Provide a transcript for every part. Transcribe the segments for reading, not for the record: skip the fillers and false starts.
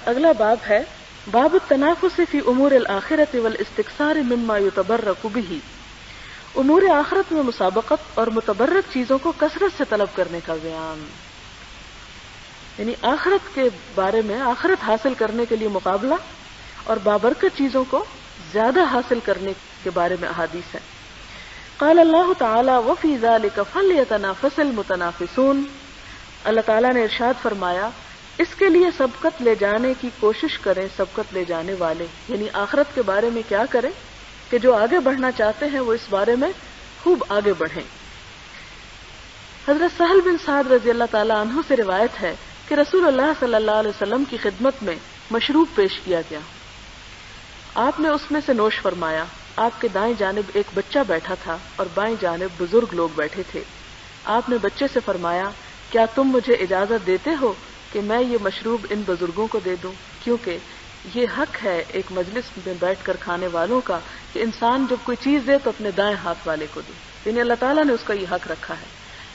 اگلا باب ہے باب التنافس فی امور الآخرۃ والاستکثار مما یتبرک بہ، امور آخرت میں مسابقت اور متبرک چیزوں کو کثرت سے طلب کرنے کا بیان، یعنی آخرت کے بارے میں آخرت حاصل کرنے کے لیے مقابلہ اور بابرکت چیزوں کو زیادہ حاصل کرنے کے بارے میں احادیث ہے۔ قال اللہ تعالی وفی ذلک فلیتنافس المتنافسون، اللہ تعالیٰ نے ارشاد فرمایا اس کے لیے سبقت لے جانے کی کوشش کریں سبقت لے جانے والے، یعنی آخرت کے بارے میں کیا کریں کہ جو آگے بڑھنا چاہتے ہیں وہ اس بارے میں خوب آگے بڑھیں۔ حضرت سہل بن سعد رضی اللہ تعالیٰ عنہ سے روایت ہے کہ رسول اللہ صلی اللہ علیہ وسلم کی خدمت میں مشروب پیش کیا گیا، آپ نے اس میں سے نوش فرمایا، آپ کے دائیں جانب ایک بچہ بیٹھا تھا اور بائیں جانب بزرگ لوگ بیٹھے تھے، آپ نے بچے سے فرمایا کیا تم مجھے اجازت دیتے ہو کہ میں یہ مشروب ان بزرگوں کو دے دوں، کیونکہ یہ حق ہے ایک مجلس میں بیٹھ کر کھانے والوں کا کہ انسان جب کوئی چیز دے تو اپنے دائیں ہاتھ والے کو دے، یعنی اللہ تعالیٰ نے اس کا یہ حق رکھا ہے۔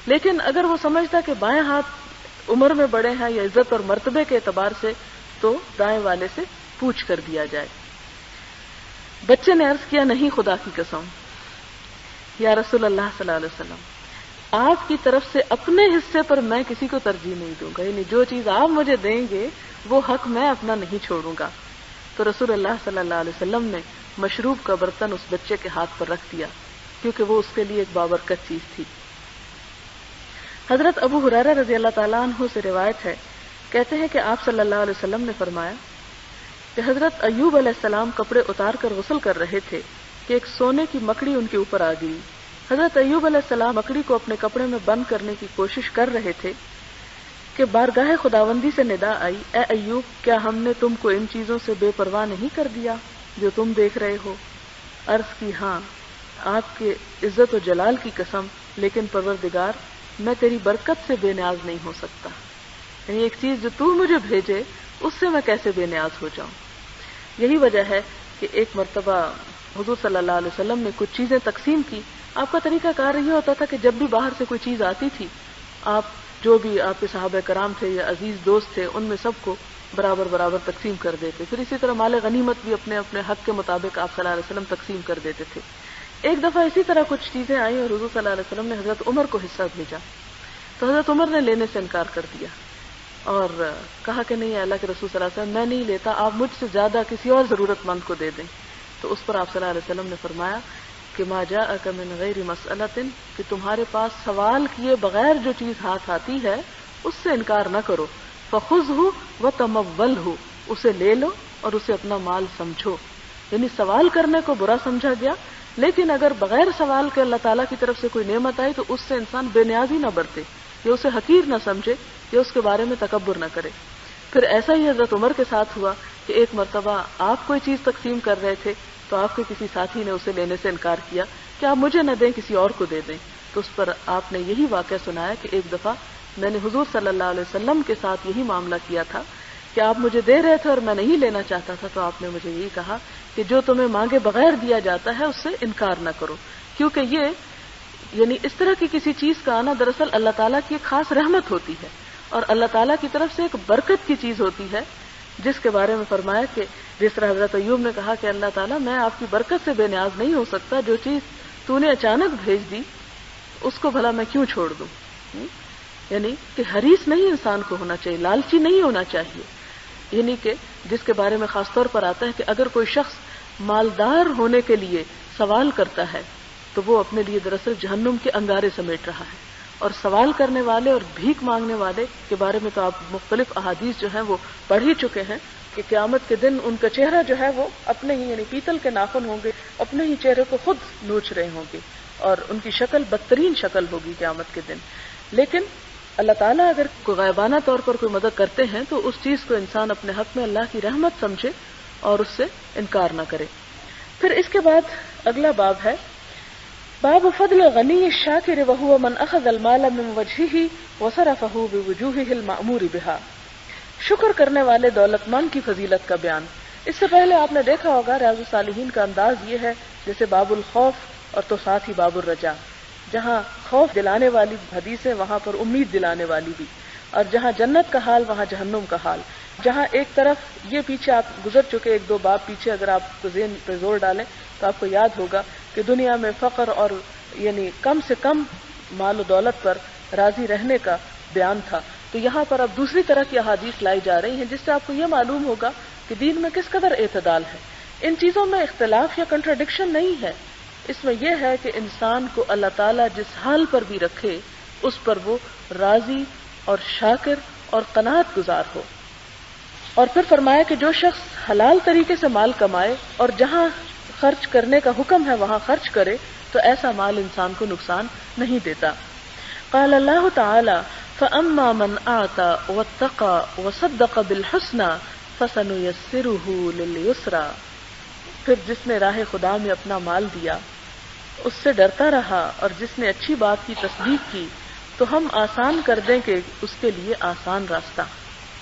لیکن اگر وہ سمجھتا کہ بائیں ہاتھ عمر میں بڑے ہیں یا عزت اور مرتبے کے اعتبار سے تو دائیں والے سے پوچھ کر دیا جائے۔ بچے نے عرض کیا نہیں خدا کی قسم یا رسول اللہ صلی اللہ علیہ وسلم، آپ کی طرف سے اپنے حصے پر میں کسی کو ترجیح نہیں دوں گا، یعنی جو چیز آپ مجھے دیں گے وہ حق میں اپنا نہیں چھوڑوں گا۔ تو رسول اللہ صلی اللہ علیہ وسلم نے مشروب کا برتن اس بچے کے ہاتھ پر رکھ دیا کیونکہ وہ اس کے لیے ایک بابرکت چیز تھی۔ حضرت ابو ہریرہ رضی اللہ تعالیٰ عنہ سے روایت ہے، کہتے ہیں کہ آپ صلی اللہ علیہ وسلم نے فرمایا کہ حضرت ایوب علیہ السلام کپڑے اتار کر غسل کر رہے تھے کہ ایک سونے کی مکڑی ان کے اوپر آ گئی۔ حضرت ایوب علیہ السلام مکڑی کو اپنے کپڑے میں بند کرنے کی کوشش کر رہے تھے کہ بارگاہ خداوندی سے ندا آئی، اے ایوب کیا ہم نے تم کو ان چیزوں سے بے پرواہ نہیں کر دیا جو تم دیکھ رہے ہو؟ عرض کی ہاں، آپ کے عزت و جلال کی قسم، لیکن پروردگار میں تیری برکت سے بے نیاز نہیں ہو سکتا، یعنی ایک چیز جو تو مجھے بھیجے اس سے میں کیسے بے نیاز ہو جاؤں۔ یہی وجہ ہے کہ ایک مرتبہ حضور صلی اللہ علیہ وسلم نے کچھ چیزیں تقسیم کی۔ آپ کا طریقہ کار یہ ہوتا تھا کہ جب بھی باہر سے کوئی چیز آتی تھی آپ جو بھی آپ کے صحابہ کرام تھے یا عزیز دوست تھے ان میں سب کو برابر برابر تقسیم کر دیتے، پھر اسی طرح مال غنیمت بھی اپنے اپنے حق کے مطابق آپ صلی اللہ علیہ وسلم تقسیم کر دیتے تھے۔ ایک دفعہ اسی طرح کچھ چیزیں آئیں اور حضور صلی اللہ علیہ وسلم نے حضرت عمر کو حصہ بھیجا، تو حضرت عمر نے لینے سے انکار کر دیا اور کہا کہ نہیں اللہ کے رسول صلی اللہ علیہ وسلم میں نہیں لیتا، آپ مجھ سے زیادہ کسی اور ضرورت مند کو دے دیں۔ تو اس پر آپ صلی اللہ علیہ وسلم نے فرمایا کہ ما جاءک من غیر مسئلۃ، کہ تمہارے پاس سوال کیے بغیر جو چیز ہاتھ آتی ہے اس سے انکار نہ کرو، فخذہ وتمولہ، اسے لے لو اور اسے اپنا مال سمجھو، یعنی سوال کرنے کو برا سمجھا گیا، لیکن اگر بغیر سوال کے اللہ تعالیٰ کی طرف سے کوئی نعمت آئی تو اس سے انسان بے نیازی نہ برتے یا اسے حقیر نہ سمجھے یا اس کے بارے میں تکبر نہ کرے۔ پھر ایسا ہی حضرت عمر کے ساتھ ہوا کہ ایک مرتبہ آپ کوئی چیز تقسیم کر رہے تھے تو آپ کے کسی ساتھی نے اسے لینے سے انکار کیا کہ آپ مجھے نہ دیں کسی اور کو دے دیں، تو اس پر آپ نے یہی واقعہ سنایا کہ ایک دفعہ میں نے حضور صلی اللہ علیہ وسلم کے ساتھ یہی معاملہ کیا تھا کہ آپ مجھے دے رہے تھے اور میں نہیں لینا چاہتا تھا، تو آپ نے مجھے یہی کہا کہ جو تمہیں مانگے بغیر دیا جاتا ہے اس سے انکار نہ کرو، کیونکہ یہ یعنی اس طرح کی کسی چیز کا آنا دراصل اللہ تعالیٰ کی ایک خاص رحمت ہوتی ہے اور اللہ تعالیٰ کی طرف سے ایک برکت کی چیز ہوتی ہے، جس کے بارے میں فرمایا کہ جس طرح حضرت ایوب نے کہا کہ اللہ تعالیٰ میں آپ کی برکت سے بے نیاز نہیں ہو سکتا، جو چیز تو نے اچانک بھیج دی اس کو بھلا میں کیوں چھوڑ دوں۔ یعنی کہ حریص نہیں انسان کو ہونا چاہیے، لالچی نہیں ہونا چاہیے، یعنی کہ جس کے بارے میں خاص طور پر آتا ہے کہ اگر کوئی شخص مالدار ہونے کے لیے سوال کرتا ہے تو وہ اپنے لیے دراصل جہنم کے انگارے سمیٹ رہا ہے، اور سوال کرنے والے اور بھیک مانگنے والے کے بارے میں تو آپ مختلف احادیث جو ہیں وہ پڑھ ہی چکے ہیں کہ قیامت کے دن ان کا چہرہ جو ہے وہ اپنے ہی یعنی پیتل کے ناخن ہوں گے، اپنے ہی چہرے کو خود نوچ رہے ہوں گے اور ان کی شکل بدترین شکل ہوگی قیامت کے دن۔ لیکن اللہ تعالیٰ اگر کوئی غائبانہ طور پر کوئی مدد کرتے ہیں تو اس چیز کو انسان اپنے حق میں اللہ کی رحمت سمجھے اور اس سے انکار نہ کرے۔ پھر اس کے بعد اگلا باب ہے باب فضل غنی الشاکر وهو من اخذ المال من وجهه وصرفه بوجوهه المأمور بها، شکر کرنے والے دولت مند کی فضیلت کا بیان۔ اس سے پہلے آپ نے دیکھا ہوگا ریاض الصالحین کا انداز یہ ہے جیسے باب الخوف اور تو ساتھ ہی باب الرجا، جہاں خوف دلانے والی حدیث ہے وہاں پر امید دلانے والی بھی، اور جہاں جنت کا حال وہاں جہنم کا حال۔ جہاں ایک طرف یہ پیچھے آپ گزر چکے ایک دو باب پیچھے، اگر آپ کو ذہن پہ زور ڈالیں تو آپ کو یاد ہوگا کہ دنیا میں فقر اور یعنی کم سے کم مال و دولت پر راضی رہنے کا بیان تھا. تو یہاں پر اب دوسری طرح کی احادیث لائی جا رہی ہیں جس سے آپ کو یہ معلوم ہوگا کہ دین میں کس قدر اعتدال ہے. ان چیزوں میں اختلاف یا کنٹراڈکشن نہیں ہے، اس میں یہ ہے کہ انسان کو اللہ تعالیٰ جس حال پر بھی رکھے اس پر وہ راضی اور شاکر اور قناعت گزار ہو. اور پھر فرمایا کہ جو شخص حلال طریقے سے مال کمائے اور جہاں خرچ کرنے کا حکم ہے وہاں خرچ کرے تو ایسا مال انسان کو نقصان نہیں دیتا. قال اللہ تعالی فَأَمَّا مَنْ أَعْطَى وَاتَّقَى وَصَدَّقَ بِالْحُسْنَى فَسَنُيَسِّرُهُ لِلْيُسْرَى. پھر جس نے راہ خدا میں اپنا مال دیا، اس سے ڈرتا رہا اور جس نے اچھی بات کی تصدیق کی تو ہم آسان کر دیں گے اس کے لیے آسان راستہ،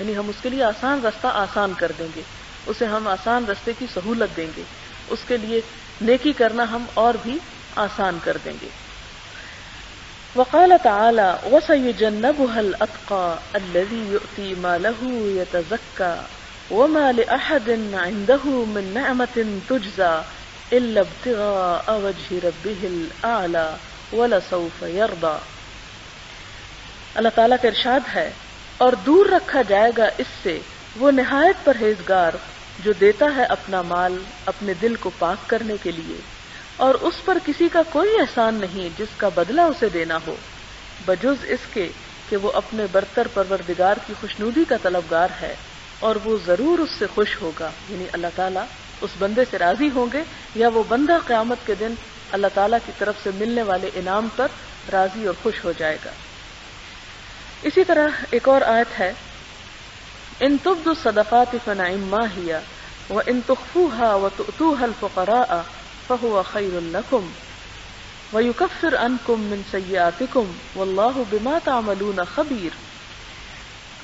یعنی ہم اس کے لیے آسان راستہ آسان کر دیں گے، اسے ہم آسان راستے کی سہولت دیں گے، اس کے لیے نیکی کرنا ہم اور بھی آسان کر دیں گے. وقال تعالی وَسَيُجَنَّبُهَا الْأَتْقَى الَّذِي يُؤْتِي مَالَهُ يَتَزَكَّى وَمَا لِأَحَدٍ عِندَهُ مِن نِّعْمَةٍ تُجْزَى إِلَّا ابْتِغَاءَ وَجْهِ رَبِّهِ الْأَعْلَى وَلَسَوْفَ يَرْضَى. اللہ تعالیٰ کا ارشاد ہے اور دور رکھا جائے گا اس سے وہ نہایت پرہیزگار جو دیتا ہے اپنا مال اپنے دل کو پاک کرنے کے لیے، اور اس پر کسی کا کوئی احسان نہیں جس کا بدلہ اسے دینا ہو، بجز اس کے کہ وہ اپنے برتر پروردگار کی خوشنودی کا طلبگار ہے اور وہ ضرور اس سے خوش ہوگا. یعنی اللہ تعالیٰ اس بندے سے راضی ہوں گے یا وہ بندہ قیامت کے دن اللہ تعالیٰ کی طرف سے ملنے والے انعام پر راضی اور خوش ہو جائے گا. اسی طرح ایک اور آیت ہے ان تبدوا الصدقات فنعما هي وان تخفوها وتؤتوها الفقراء فهو خير لكم ويكفر عنكم من سيئاتكم والله بما تعملون خبير.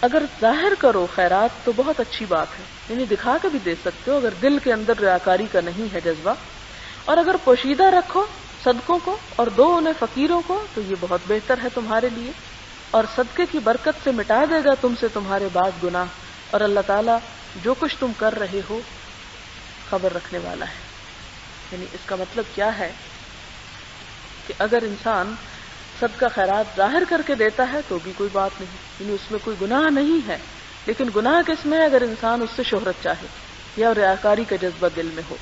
اگر ظاہر کرو خیرات تو بہت اچھی بات ہے، یعنی دکھا کے بھی دے سکتے ہو اگر دل کے اندر ریاکاری کا نہیں ہے جذبہ، اور اگر پوشیدہ رکھو صدقوں کو اور دو انہیں فقیروں کو تو یہ بہت بہتر ہے تمہارے لیے، اور صدقے کی برکت سے مٹا دے گا تم سے تمہارے بعض گناہ، اور اللہ تعالیٰ جو کچھ تم کر رہے ہو خبر رکھنے والا ہے. یعنی اس کا مطلب کیا ہے کہ اگر انسان صدقہ خیرات ظاہر کر کے دیتا ہے تو بھی کوئی بات نہیں، یعنی اس میں کوئی گناہ نہیں ہے، لیکن گناہ کس میں ہے اگر انسان اس سے شہرت چاہے یا ریاکاری کا جذبہ دل میں ہو.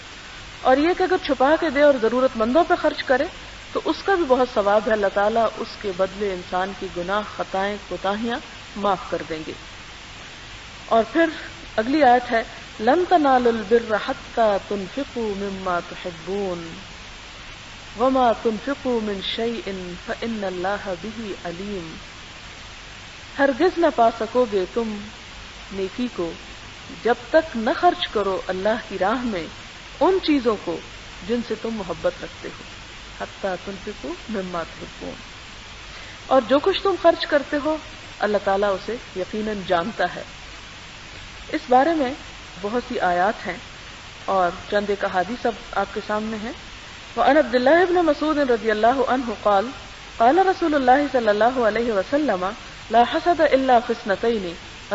اور یہ کہ اگر چھپا کے دے اور ضرورت مندوں پہ خرچ کرے تو اس کا بھی بہت ثواب ہے، اللہ تعالیٰ اس کے بدلے انسان کی گناہ خطائیں کوتاہیاں معاف کر دیں گے. اور پھر اگلی آیت ہے لن تنالوا البر حتى تنفقوا مما تحبون وما تنفقوا من شيء فإن الله به عليم. ہرگز نہ پا سکو گے تم نیکی کو جب تک نہ خرچ کرو اللہ کی راہ میں ان چیزوں کو جن سے تم محبت رکھتے ہو، حتى تنفقوا مما تحبون، اور جو کچھ تم خرچ کرتے ہو اللہ تعالیٰ اسے یقیناً جانتا ہے. اس بارے میں بہت سی آیات ہیں اور چند ایک احادیث اب آپ کے سامنے ہیں. وعن عبد الله بن مسعود رضی اللہ عنہ قال قال رسول اللہ صلی اللہ علیہ وسلم لا حسد الا في اثنتين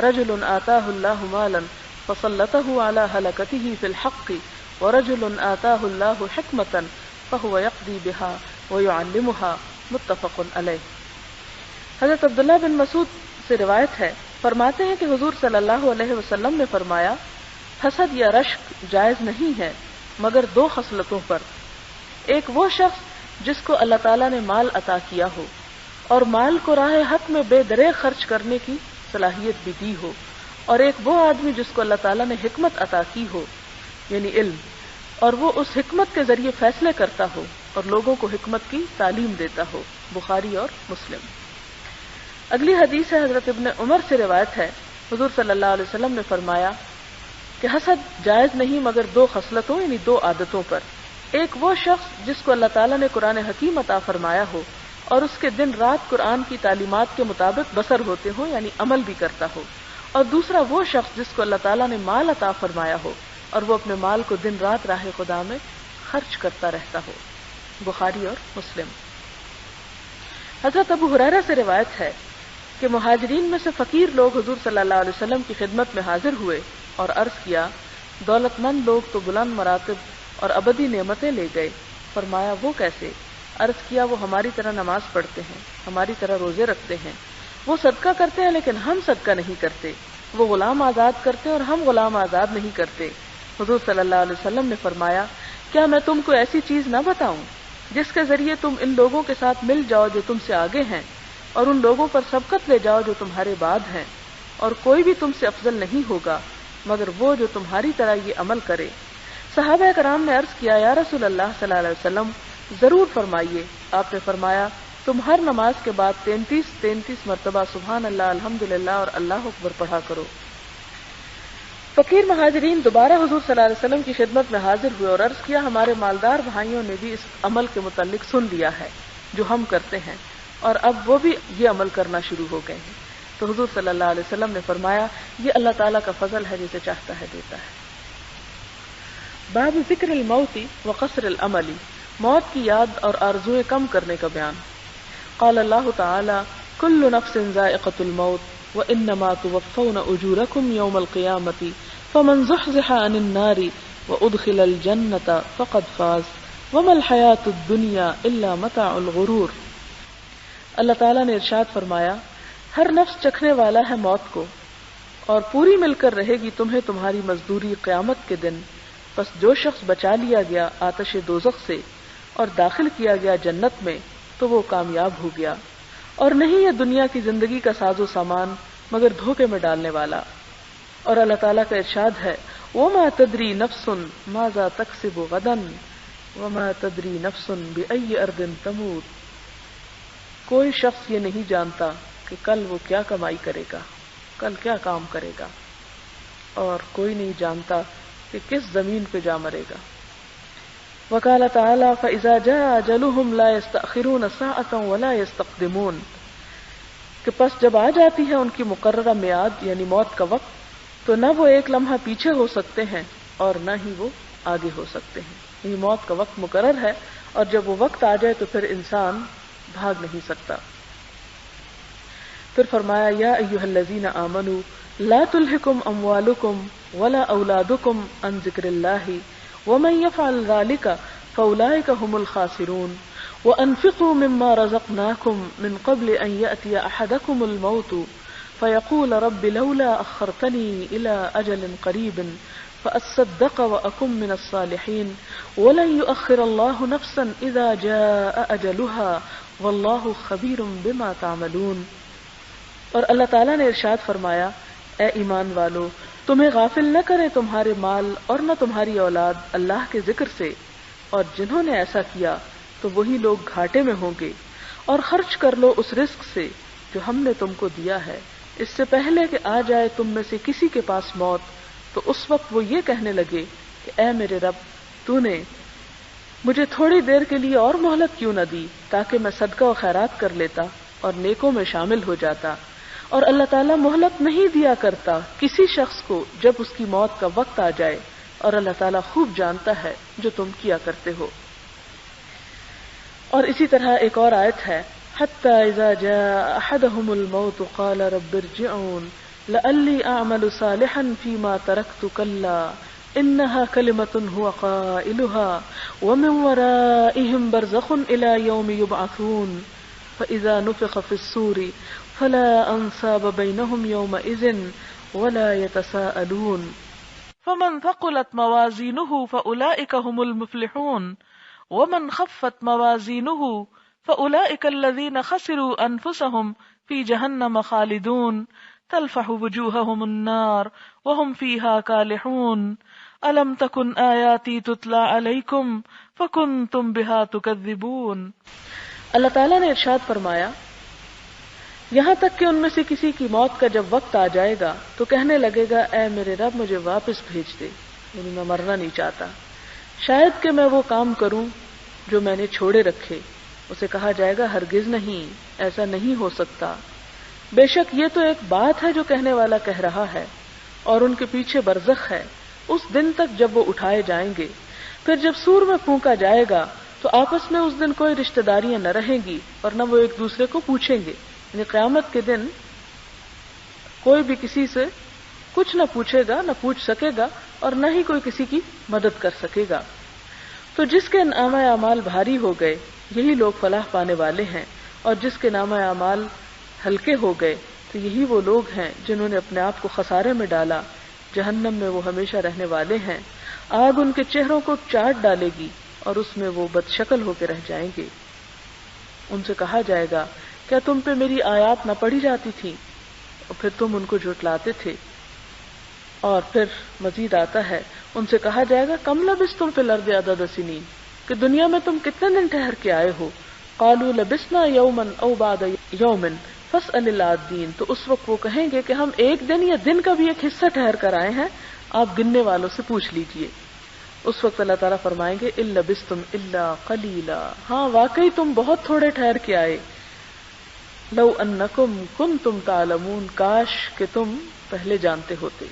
رجل آتاه الله مالا فسلطه على هلكته في الحق ورجل آتاه الله حكمة فهو يقضي بها ويعلمها متفق علیہ. حضرت عبداللہ بن مسعود سے روایت ہے، فرماتے ہیں کہ حضور صلی اللہ علیہ وسلم نے فرمایا حسد یا رشک جائز نہیں ہے مگر دو خصلتوں پر. ایک وہ شخص جس کو اللہ تعالیٰ نے مال عطا کیا ہو اور مال کو راہ حق میں بے دریغ خرچ کرنے کی صلاحیت بھی دی ہو، اور ایک وہ آدمی جس کو اللہ تعالیٰ نے حکمت عطا کی ہو یعنی علم، اور وہ اس حکمت کے ذریعے فیصلے کرتا ہو اور لوگوں کو حکمت کی تعلیم دیتا ہو. بخاری اور مسلم. اگلی حدیث ہے حضرت ابن عمر سے روایت ہے، حضور صلی اللہ علیہ وسلم نے فرمایا کہ حسد جائز نہیں مگر دو خصلتوں یعنی دو عادتوں پر. ایک وہ شخص جس کو اللہ تعالیٰ نے قرآن حکیم عطا فرمایا ہو اور اس کے دن رات قرآن کی تعلیمات کے مطابق بسر ہوتے ہو یعنی عمل بھی کرتا ہو، اور دوسرا وہ شخص جس کو اللہ تعالیٰ نے مال عطا فرمایا ہو اور وہ اپنے مال کو دن رات راہ خدا میں خرچ کرتا رہتا ہو. بخاری اور مسلم. حضرت ابو ہریرہ سے روایت ہے کہ مہاجرین میں سے فقیر لوگ حضور صلی اللہ علیہ وسلم کی خدمت میں حاضر ہوئے اور عرض کیا دولت مند لوگ تو بلند مراتب اور ابدی نعمتیں لے گئے. فرمایا وہ کیسے؟ عرض کیا وہ ہماری طرح نماز پڑھتے ہیں، ہماری طرح روزے رکھتے ہیں، وہ صدقہ کرتے ہیں لیکن ہم صدقہ نہیں کرتے، وہ غلام آزاد کرتے ہیں اور ہم غلام آزاد نہیں کرتے. حضور صلی اللہ علیہ وسلم نے فرمایا کیا میں تم کو ایسی چیز نہ بتاؤں جس کے ذریعے تم ان لوگوں کے ساتھ مل جاؤ جو تم سے آگے ہیں، اور ان لوگوں پر سبقت لے جاؤ جو تمہارے بعد ہیں، اور کوئی بھی تم سے افضل نہیں ہوگا مگر وہ جو تمہاری طرح یہ عمل کرے. صحابہ کرام نے عرض کیا یا رسول اللہ صلی اللہ علیہ وسلم ضرور فرمائیے. آپ نے فرمایا تم ہر نماز کے بعد 33 مرتبہ سبحان اللہ، الحمدللہ اور اللہ اکبر پڑھا کرو. فقیر مہاجرین دوبارہ حضور صلی اللہ علیہ وسلم کی خدمت میں حاضر ہوئے اور عرض کیا ہمارے مالدار بھائیوں نے بھی اس عمل کے متعلق سن لیا ہے جو ہم کرتے ہیں، اور اب وہ بھی یہ عمل کرنا شروع ہو گئے ہیں. تو حضور صلی اللہ علیہ وسلم نے فرمایا یہ اللہ تعالیٰ کا فضل ہے، جسے چاہتا ہے دیتا ہے. باب ذکر الموت وقصر العمل، موت کی یاد اور آرزوئیں کم کرنے کا بیان. قال اللہ تعالی کل نفس ذائقۃ الموت وانما توفون اجورکم یوم القیامۃ فمن زحزح عن النار وادخل الجنۃ فقد فاز وما الحیاۃ الدنیا الا متاع الغرور. اللہ تعالیٰ نے ارشاد فرمایا ہر نفس چکھنے والا ہے موت کو، اور پوری مل کر رہے گی تمہیں تمہاری مزدوری قیامت کے دن. پس جو شخص بچا لیا گیا آتش دوزخ سے اور داخل کیا گیا جنت میں تو وہ کامیاب ہو گیا، اور نہیں یہ دنیا کی زندگی کا ساز و سامان مگر دھوکے میں ڈالنے والا. اور اللہ تعالیٰ کا ارشاد ہے وَمَا تَدْرِي نَفْسٌ مَاذَا تَكْسِبُ غَدًا وَمَا تَدْرِي نَفْسٌ بِأَيِّ أَرْضٍ تَمُوتُ. کوئی شخص یہ نہیں جانتا کہ کل وہ کیا کمائی کرے گا، کل کیا کام کرے گا، اور کوئی نہیں جانتا کہ کس زمین پہ جا مرے گا. وقال تعالی فإذا جاء أجلهم لا يستأخرون ساعة ولا يستقدمون، کہ پس جب آ جاتی ہے ان کی مقررہ میعاد یعنی موت کا وقت تو نہ وہ ایک لمحہ پیچھے ہو سکتے ہیں اور نہ ہی وہ آگے ہو سکتے ہیں. یہ موت کا وقت مقرر ہے اور جب وہ وقت آ جائے تو پھر انسان بھاگ نہیں سکتا. پھر فرمایا یا ایھا الذین آمنوا لا تلہکم اموالکم ولا اولادکم عن ذکر اللہ ومن يفعل ذلك فاولئک هم الخاسرون وانفقوا مما رزقناکم من قبل ان یأتی احدکم الموت فیقول رب لولا اخرتنی الى اجل قریب فاصدق واکن من الصالحین ولن یؤخر اللہ نفسا اذا جاء اجلها واللہ خبیر بما تعملون. اور اللہ تعالیٰ نے ارشاد فرمایا اے ایمان والو تمہیں غافل نہ کرے تمہارے مال اور نہ تمہاری اولاد اللہ کے ذکر سے، اور جنہوں نے ایسا کیا تو وہی لوگ گھاٹے میں ہوں گے. اور خرچ کر لو اس رزق سے جو ہم نے تم کو دیا ہے اس سے پہلے کہ آ جائے تم میں سے کسی کے پاس موت، تو اس وقت وہ یہ کہنے لگے کہ اے میرے رب تو نے مجھے تھوڑی دیر کے لیے اور مہلت کیوں نہ دی تاکہ میں صدقہ و خیرات کر لیتا اور نیکوں میں شامل ہو جاتا. اور اللہ تعالیٰ مہلت نہیں دیا کرتا کسی شخص کو جب اس کی موت کا وقت آ جائے، اور اللہ تعالیٰ خوب جانتا ہے جو تم کیا کرتے ہو. اور اسی طرح ایک اور آیت ہے حتی اذا جاء احدهم الموت قال رب ارجعون لعلی اعمل صالحا فیما ترکت کلا انها کلمة هو قائلها ومن ورائهم برزخ الى يوم يبعثون فاذا نفخ في الصور فلا انصاب بينهم يومئذ ولا يتساءلون فمن ثقلت موازينه فاولئك هم المفلحون ومن خفت موازينه فاولئك الذين خسروا انفسهم في جهنم خالدون تلفح وجوههم النار وهم فيها كالحون الم تكن آياتي تتلى عليكم فكنتم بها تكذبون. اللہ تعالیٰ نے ارشاد فرمایا یہاں تک کہ ان میں سے کسی کی موت کا جب وقت آ جائے گا تو کہنے لگے گا اے میرے رب مجھے واپس بھیج دے، یعنی میں مرنا نہیں چاہتا، شاید کہ میں وہ کام کروں جو میں نے چھوڑے رکھے. اسے کہا جائے گا ہرگز نہیں، ایسا نہیں ہو سکتا، بے شک یہ تو ایک بات ہے جو کہنے والا کہہ رہا ہے، اور ان کے پیچھے برزخ ہے اس دن تک جب وہ اٹھائے جائیں گے. پھر جب سور میں پھونکا جائے گا تو آپس میں اس دن کوئی رشتہ داریاں نہ رہیں گی اور نہ وہ ایک دوسرے کو پوچھیں گے. یعنی قیامت کے دن کوئی بھی کسی سے کچھ نہ پوچھے گا، نہ پوچھ سکے گا، اور نہ ہی کوئی کسی کی مدد کر سکے گا۔ تو جس کے نامہ اعمال بھاری ہو گئے یہی لوگ فلاح پانے والے ہیں، اور جس کے نامہ اعمال ہلکے ہو گئے تو یہی وہ لوگ ہیں جنہوں نے اپنے آپ کو خسارے میں ڈالا، جہنم میں وہ ہمیشہ رہنے والے ہیں، آگ ان کے چہروں کو چاٹ ڈالے گی اور اس میں وہ بد شکل ہو کے رہ جائیں گے۔ ان سے کہا جائے گا کیا تم پہ میری آیات نہ پڑھی جاتی تھی اور پھر تم ان کو جھٹلاتے تھے؟ اور پھر مزید آتا ہے ان سے کہا جائے گا کم لبثتم فی الارض عدد سنین، کہ دنیا میں تم کتنے دن ٹھہر کے آئے ہو؟ قالوا لبثنا یوما او بعد یوم فاسأل العادین، تو اس وقت وہ کہیں گے کہ ہم ایک دن یا دن کا بھی ایک حصہ ٹھہر کر آئے ہیں، آپ گننے والوں سے پوچھ لیجئے۔ اس وقت اللہ تعالیٰ فرمائیں گے ان لبثتم الا قلیلا، ہاں واقعی تم بہت تھوڑے ٹھہر کے آئے۔ لو انکم کنتم تعلمون، کاش کہ تم پہلے جانتے ہوتے۔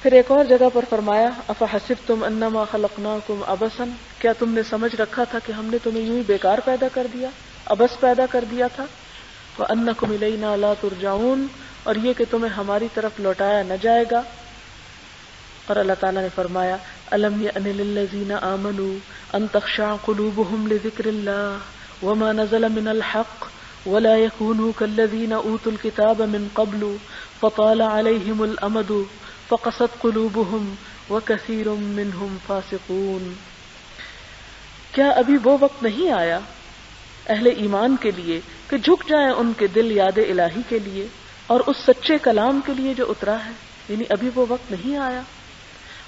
پھر ایک اور جگہ پر فرمایا افحسبتم انما خلقناکم عبثا، کیا تم نے سمجھ رکھا تھا کہ ہم نے تمہیں یوں ہی بیکار پیدا کر دیا، عبث پیدا کر دیا تھا؟ وانکم الینا لا ترجعون، اور یہ کہ تمہیں ہماری طرف لوٹایا نہ جائے گا۔ اور اللہ تعالیٰ نے فرمایا الم یأن للذین آمنوا ان تخشع قلوبهم لذکر اللہ وما نزل من الحق ولا يكونوا كالذین اوتوا الكتاب من قبل فطال عليهم الامد فقست قلوبهم وكثير منهم فاسقون، کیا ابھی وہ وقت نہیں آیا اہل ایمان کے لیے کہ جھک جائیں ان کے دل یاد الہی کے لیے اور اس سچے کلام کے لیے جو اترا ہے، یعنی ابھی وہ وقت نہیں آیا،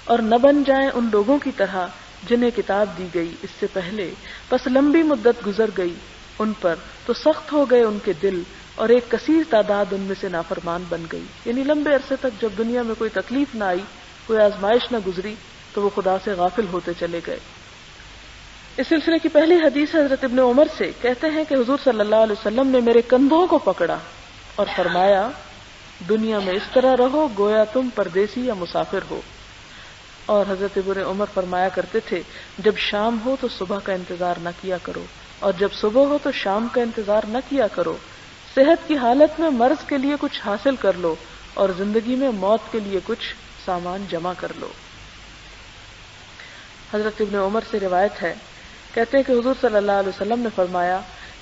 اور نہ بن جائیں ان لوگوں کی طرح جنہیں کتاب دی گئی اس سے پہلے، پس لمبی مدت گزر گئی ان پر تو سخت ہو گئے ان کے دل، اور ایک کثیر تعداد ان میں سے نافرمان بن گئی، یعنی لمبے عرصے تک جب دنیا میں کوئی تکلیف نہ آئی، کوئی آزمائش نہ گزری، تو وہ خدا سے غافل ہوتے چلے گئے۔ اس سلسلے کی پہلی حدیث حضرت ابن عمر سے، کہتے ہیں کہ حضور صلی اللہ علیہ وسلم نے میرے کندھوں کو پکڑا اور فرمایا دنیا میں اس طرح رہو گویا تم پردیسی یا مسافر ہو۔ اور حضرت ابن عمر فرمایا کرتے تھے جب شام ہو تو صبح کا انتظار نہ کیا کرو، اور جب صبح ہو تو شام کا انتظار نہ کیا کرو، صحت کی حالت میں مرض کے لیے کچھ حاصل کر لو اور زندگی میں موت کے لیے کچھ سامان جمع کر لو۔ حضرت ابن عمر سے روایت ہے، کہتے ہیں کہ حضور صلی اللہ علیہ وسلم نے فرمایا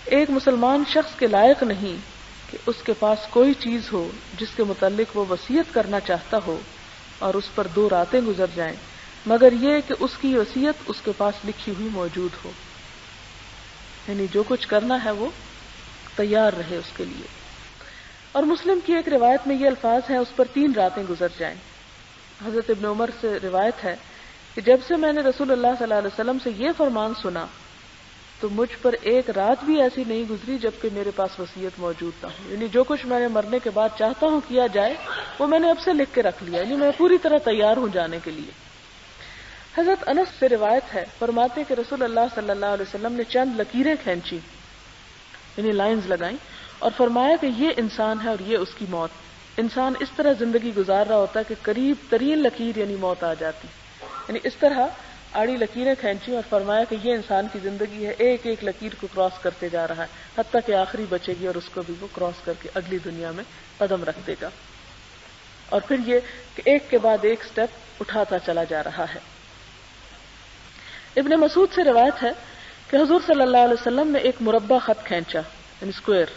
ایک مسلمان شخص کے لائق نہیں کہ اس کے پاس کوئی چیز ہو جس کے متعلق وہ وصیت کرنا چاہتا ہو اور اس پر 2 راتیں گزر جائیں مگر یہ کہ اس کی وصیت اس کے پاس لکھی ہوئی موجود ہو، یعنی جو کچھ کرنا ہے وہ تیار رہے اس کے لیے۔ اور مسلم کی ایک روایت میں یہ الفاظ ہیں اس پر 3 راتیں گزر جائیں۔ حضرت ابن عمر سے روایت ہے کہ جب سے میں نے رسول اللہ صلی اللہ علیہ وسلم سے یہ فرمان سنا تو مجھ پر ایک رات بھی ایسی نہیں گزری جبکہ میرے پاس وصیت موجود نہ ہو، یعنی جو کچھ میں نے مرنے کے بعد چاہتا ہوں کیا جائے وہ میں نے اب سے لکھ کے رکھ لیا، یعنی میں پوری طرح تیار ہوں جانے کے لیے۔ حضرت انس سے روایت ہے، فرماتے کہ رسول اللہ صلی اللہ علیہ وسلم نے چند لکیریں کھینچی، یعنی لائنز لگائیں، اور فرمایا کہ یہ انسان ہے اور یہ اس کی موت۔ انسان اس طرح زندگی گزار رہا ہوتا ہے کہ قریب ترین لکیر یعنی موت آ جاتی، یعنی اس طرح آڑی لکیریں کھینچی اور فرمایا کہ یہ انسان کی زندگی ہے، ایک ایک لکیر کو کراس کرتے جا رہا ہے حتیٰ کہ آخری بچے گی اور اس کو بھی وہ کراس کر کے اگلی دنیا میں قدم رکھ دے گا، اور پھر یہ کہ ایک کے بعد ایک سٹیپ اٹھاتا چلا جا رہا ہے۔ ابن مسعود سے روایت ہے کہ حضور صلی اللہ علیہ وسلم نے ایک مربع خط کھینچا، یعنی اسکوئر،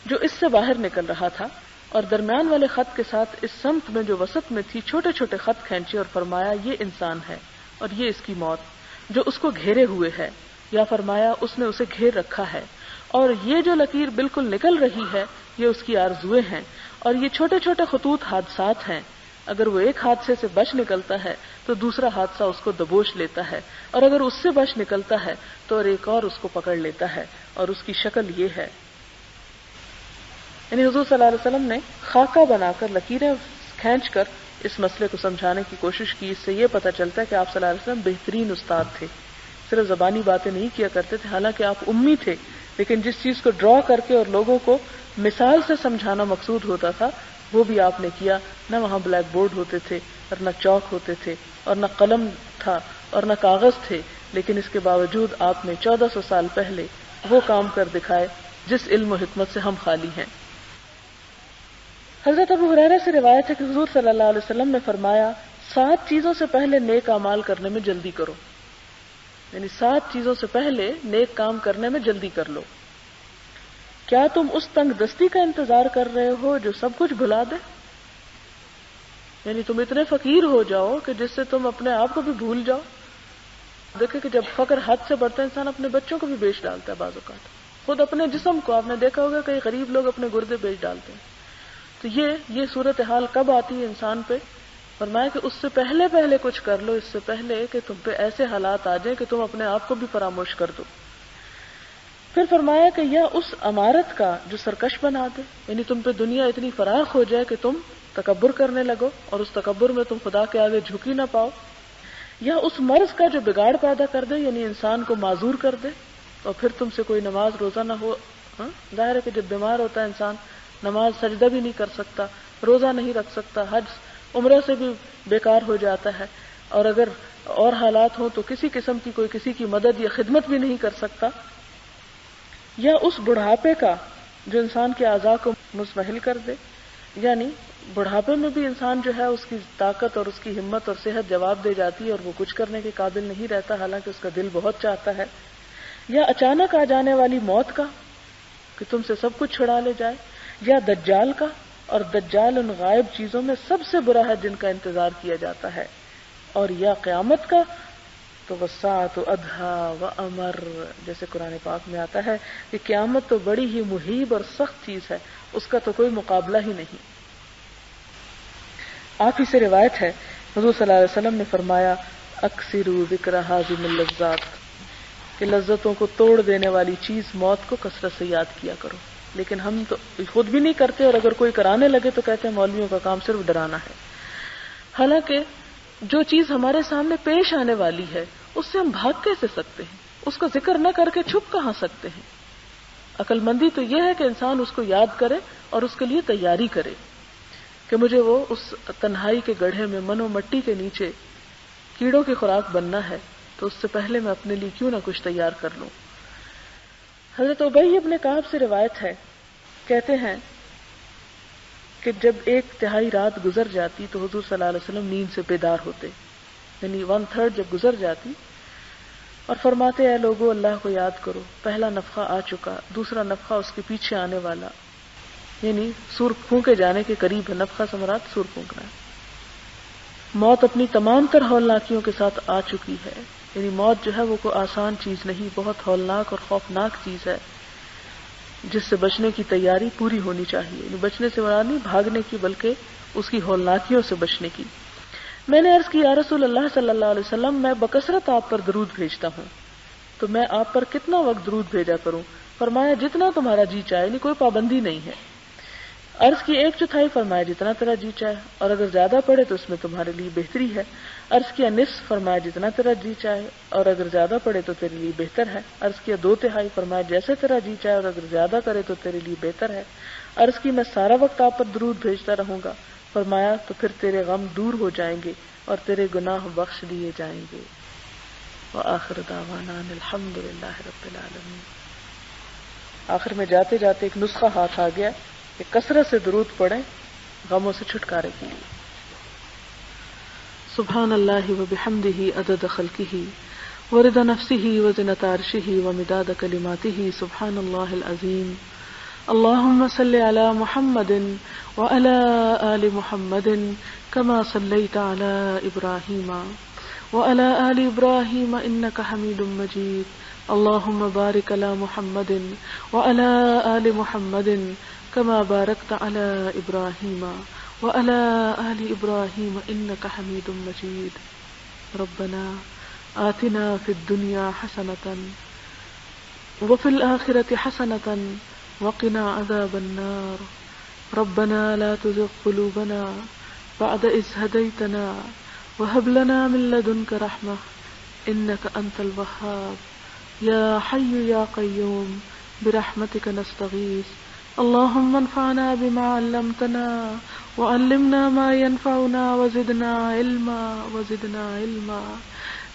جو اس سے باہر نکل رہا تھا، اور درمیان والے خط کے ساتھ اس سمت میں جو وسط میں تھی چھوٹے چھوٹے خط کھینچے اور فرمایا یہ انسان ہے اور یہ اس کی موت جو اس کو گھیرے ہوئے ہے، یا فرمایا اس نے اسے گھیر رکھا ہے، اور یہ جو لکیر بالکل نکل رہی ہے یہ اس کی آرزویں ہیں، اور یہ چھوٹے چھوٹے خطوط حادثات ہیں، اگر وہ ایک حادثے سے بچ نکلتا ہے تو دوسرا حادثہ اس کو دبوچ لیتا ہے، اور اگر اس سے بچ نکلتا ہے تو ایک اور اس کو پکڑ لیتا ہے، اور اس کی شکل یہ ہے۔ یعنی حضور صلی اللہ علیہ وسلم نے خاکہ بنا کر لکیریں کھینچ کر اس مسئلے کو سمجھانے کی کوشش کی۔ اس سے یہ پتہ چلتا ہے کہ آپ صلی اللہ علیہ وسلم بہترین استاد تھے، صرف زبانی باتیں نہیں کیا کرتے تھے، حالانکہ آپ امی تھے، لیکن جس چیز کو ڈرا کر کے اور لوگوں کو مثال سے سمجھانا مقصود ہوتا تھا وہ بھی آپ نے کیا۔ نہ وہاں بلیک بورڈ ہوتے تھے اور نہ چاک ہوتے تھے اور نہ قلم تھا اور نہ کاغذ تھے، لیکن اس کے باوجود آپ نے 1400 سال پہلے وہ کام کر دکھائے جس علم و حکمت سے ہم خالی ہیں۔ حضرت ابو ہریرہ سے روایت ہے کہ حضور صلی اللہ علیہ وسلم نے فرمایا 7 چیزوں سے پہلے نیک اعمال کرنے میں جلدی کرو، یعنی 7 چیزوں سے پہلے نیک کام کرنے میں جلدی کر لو۔ کیا تم اس تنگ دستی کا انتظار کر رہے ہو جو سب کچھ بھلا دے؟ یعنی تم اتنے فقیر ہو جاؤ کہ جس سے تم اپنے آپ کو بھی بھول جاؤ۔ دیکھیں کہ جب فقر حد سے بڑھتا ہے انسان اپنے بچوں کو بھی بیچ ڈالتا ہے، بعض اوقات خود اپنے جسم کو، آپ نے دیکھا ہوگا کئی غریب لوگ اپنے گردے بیچ ڈالتے ہیں۔ تو یہ صورتحال کب آتی ہے انسان پہ؟ فرمایا کہ اس سے پہلے کچھ کر لو، اس سے پہلے کہ تم پہ ایسے حالات آ جائیں کہ تم اپنے آپ کو بھی فراموش کر دو۔ پھر فرمایا کہ یہ اس عمارت کا جو سرکش بنا دے، یعنی تم پہ دنیا اتنی فراخ ہو جائے کہ تم تکبر کرنے لگو اور اس تکبر میں تم خدا کے آگے جھکی نہ پاؤ، یا اس مرض کا جو بگاڑ پیدا کر دے، یعنی انسان کو معذور کر دے اور پھر تم سے کوئی نماز روزہ نہ ہو۔ ظاہر ہے کہ جب بیمار ہوتا ہے انسان نماز سجدہ بھی نہیں کر سکتا، روزہ نہیں رکھ سکتا، حج عمرہ سے بھی بیکار ہو جاتا ہے، اور اگر اور حالات ہوں تو کسی قسم کی کوئی کسی کی مدد یا خدمت بھی نہیں کر سکتا، یا اس بڑھاپے کا جو انسان کے اعضاء کو مضمحل کر دے، یعنی بڑھاپے میں بھی انسان جو ہے اس کی طاقت اور اس کی ہمت اور صحت جواب دے جاتی ہے اور وہ کچھ کرنے کے قابل نہیں رہتا حالانکہ اس کا دل بہت چاہتا ہے، یا اچانک آ جانے والی موت کا کہ تم سے سب کچھ چھڑا لے جائے، یا دجال کا، اور دجال ان غائب چیزوں میں سب سے برا ہے جن کا انتظار کیا جاتا ہے، اور یا قیامت کا تو وساعت ادھا و امر، جیسے قرآن پاک میں آتا ہے کہ قیامت تو بڑی ہی مہیب اور سخت چیز ہے، اس کا تو کوئی مقابلہ ہی نہیں۔ آپ ہی سے روایت ہے حضور صلی اللہ علیہ وسلم نے فرمایا اکثروا ذکر ہاضم اللذات، کہ لذتوں کو توڑ دینے والی چیز موت کو کثرت سے یاد کیا کرو، لیکن ہم تو خود بھی نہیں کرتے، اور اگر کوئی کرانے لگے تو کہتے ہیں مولویوں کا کام صرف ڈرانا ہے، حالانکہ جو چیز ہمارے سامنے پیش آنے والی ہے اس سے ہم بھاگ کیسے سکتے ہیں؟ اس کا ذکر نہ کر کے چھپ کہاں سکتے ہیں؟ عقل مندی تو یہ ہے کہ انسان اس کو یاد کرے اور اس کے لیے تیاری کرے کہ مجھے وہ اس تنہائی کے گڑھے میں من و مٹی کے نیچے کیڑوں کی خوراک بننا ہے، تو اس سے پہلے میں اپنے لیے کیوں نہ کچھ تیار کر لوں۔ حضرت ابی ابن کعب سے روایت ہے، کہتے ہیں کہ جب 1/3 رات گزر جاتی تو حضور صلی اللہ علیہ وسلم نیند سے بیدار ہوتے، یعنی 1/3 جب گزر جاتی، اور فرماتے اے لوگو اللہ کو یاد کرو، پہلا نفخہ آ چکا، دوسرا نفخہ اس کے پیچھے آنے والا، یعنی سور پھونکے جانے کے قریب ہے، نفخہ سے مراد سور پھونکنا ہے، موت اپنی تمام تر ہولناکیوں کے ساتھ آ چکی ہے، یعنی موت جو ہے وہ کوئی آسان چیز نہیں، بہت ہولناک اور خوفناک چیز ہے جس سے بچنے کی تیاری پوری ہونی چاہیے، یعنی بچنے سے مراد نہیں بھاگنے کی بلکہ اس کی ہولناکیوں سے بچنے کی۔ میں نے عرض کی یا رسول اللہ صلی اللہ علیہ وسلم، میں بکثرت آپ پر درود بھیجتا ہوں، تو میں آپ پر کتنا وقت درود بھیجا کروں؟ فرمایا جتنا تمہارا جی چاہے، یعنی کوئی پابندی نہیں ہے۔ عرض کی 1/4، فرمایا جتنا تیرا جی چاہے، اور اگر زیادہ پڑے تو اس میں تمہارے لیے بہتری ہے۔ عرض کیا نصف، فرمایا جتنا تیرا جی چاہے، اور اگر زیادہ پڑے تو تیرے لیے بہتر ہے۔ عرض کیا 2/3، فرمایا جیسے تیرا جی چاہے اور اگر زیادہ کرے تو تیرے لیے بہتر ہے۔ عرض کی میں سارا وقت آپ پر درود بھیجتا رہوں گا۔ فرمایا تو پھر تیرے غم دور ہو جائیں گے اور تیرے گناہ بخش دیے جائیں گے۔ وآخر دعوانا الحمد للہ رب العالمین۔ آخر میں جاتے جاتے ایک نسخہ ہاتھ آ گیا کہ کثرت سے درود پڑھیں غموں سے چھٹکارے کے لیے۔ سبحان اللہ وبحمدہ عدد خلقہ ورضا نفسہ وزنۃ عرشہ ومداد کلماتہ، سبحان اللہ العظیم۔ اللہم صل علی محمد وعلی آل محمد کما صلیت علی ابراہیم وعلی آل ابراہیم انک حمید مجید۔ اللہم بارک علی محمد وعلی آل محمد کما بارکت علی ابراہیم وعلی آل ابراہیم انک حمید مجید۔ ربنا آتنا فی الدنیا حسنۃ وفی الآخرۃ حسنۃ وقنا عذاب النار۔ ربنا لا تزغ قلوبنا بعد إذ هديتنا وهب لنا من لدنك رحمة إنك أنت الوهاب۔ يا حي يا قيوم برحمتك نستغيث، اللهم انفعنا بما علمتنا وعلمنا ما ينفعنا وزدنا علما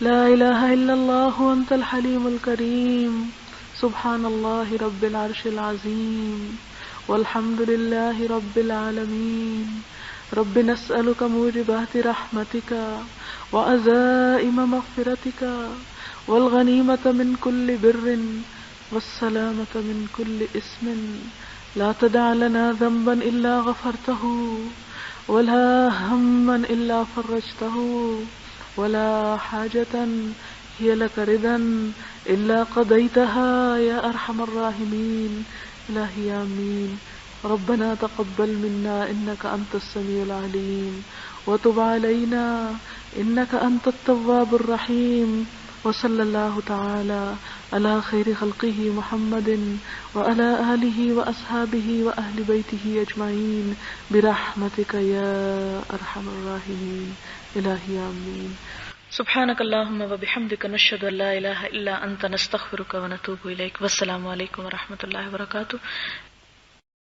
لا إله إلا الله أنت الحليم الكريم، سبحان الله رب العرش العظيم والحمد لله رب العالمين. رب نسألك موجبات رحمتك وعزائم مغفرتك والغنيمة من كل بر والسلامة من كل اسم. لا تدع لنا ذنبا إلا غفرته ولا هما إلا فرجته ولا حاجة هي لك رضا إلا قضيتها يا أرحم الراحمين. إلهي آمين. ربنا تقبل منا إنك أنت السميع العليم وتب علينا إنك أنت التواب الرحيم. وصلى الله تعالى على خير خلقه محمد وعلى آله وأصحابه وأهل بيته أجمعين برحمتك يا أرحم الراحمين. إلهي آمين. سبحانك اللهم وبحمدك نشهد ان لا اله الا انت نستغفرك ونتوب اليك. والسلام علیکم ورحمۃ اللہ وبرکاتہ.